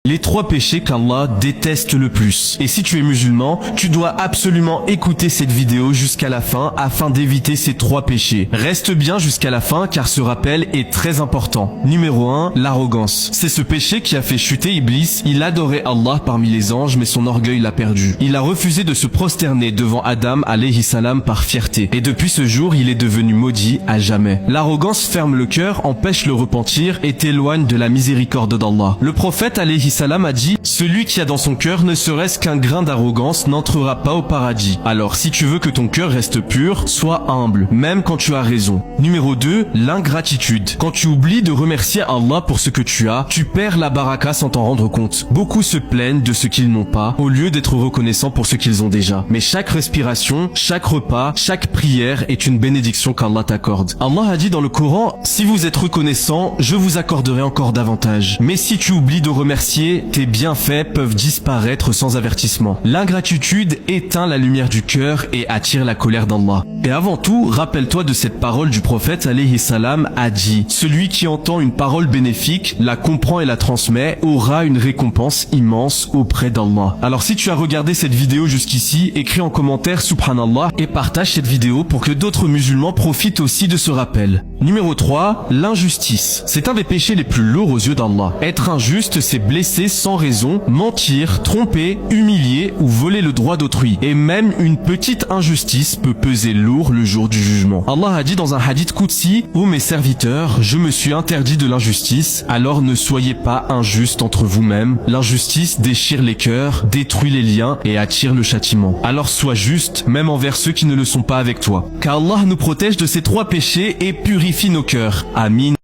Les 3 péchés qu'Allah déteste le plus. Et si tu es musulman, tu dois absolument écouter cette vidéo jusqu'à la fin afin d'éviter ces 3 péchés. Reste bien jusqu'à la fin car ce rappel est très important. Numéro 1, l'arrogance. C'est ce péché qui a fait chuter Iblis. Il adorait Allah parmi les anges mais son orgueil l'a perdu. Il a refusé de se prosterner devant Adam alayhi salam par fierté. Et depuis ce jour, il est devenu maudit à jamais. L'arrogance ferme le cœur, empêche le repentir et t'éloigne de la miséricorde d'Allah. Le prophète alayhi salam a dit « Celui qui a dans son cœur ne serait-ce qu'un grain d'arrogance n'entrera pas au paradis. » Alors si tu veux que ton cœur reste pur, sois humble, même quand tu as raison. Numéro 2, l'ingratitude. Quand tu oublies de remercier Allah pour ce que tu as, tu perds la baraka sans t'en rendre compte. Beaucoup se plaignent de ce qu'ils n'ont pas, au lieu d'être reconnaissants pour ce qu'ils ont déjà. Mais chaque respiration, chaque repas, chaque prière est une bénédiction qu'Allah t'accorde. Allah a dit dans le Coran « Si vous êtes reconnaissant, je vous accorderai encore davantage. » Mais si tu oublies de remercier, tes bienfaits peuvent disparaître sans avertissement. L'ingratitude éteint la lumière du cœur et attire la colère d'Allah. Et avant tout, rappelle-toi de cette parole du prophète alayhi salam a dit « Celui qui entend une parole bénéfique, la comprend et la transmet, aura une récompense immense auprès d'Allah. » Alors si tu as regardé cette vidéo jusqu'ici, écris en commentaire Subhanallah et partage cette vidéo pour que d'autres musulmans profitent aussi de ce rappel. Numéro 3, l'injustice. C'est un des péchés les plus lourds aux yeux d'Allah. Être injuste, c'est blesser sans raison, mentir, tromper, humilier ou voler le droit d'autrui. Et même une petite injustice peut peser lourd le jour du jugement. Allah a dit dans un hadith Qudsi « Ô mes serviteurs, je me suis interdit de l'injustice, alors ne soyez pas injustes entre vous-mêmes. L'injustice déchire les cœurs, détruit les liens et attire le châtiment. Alors sois juste, même envers ceux qui ne le sont pas avec toi. Qu'Allah nous protège de ces 3 péchés et purifie nos cœurs. Amin.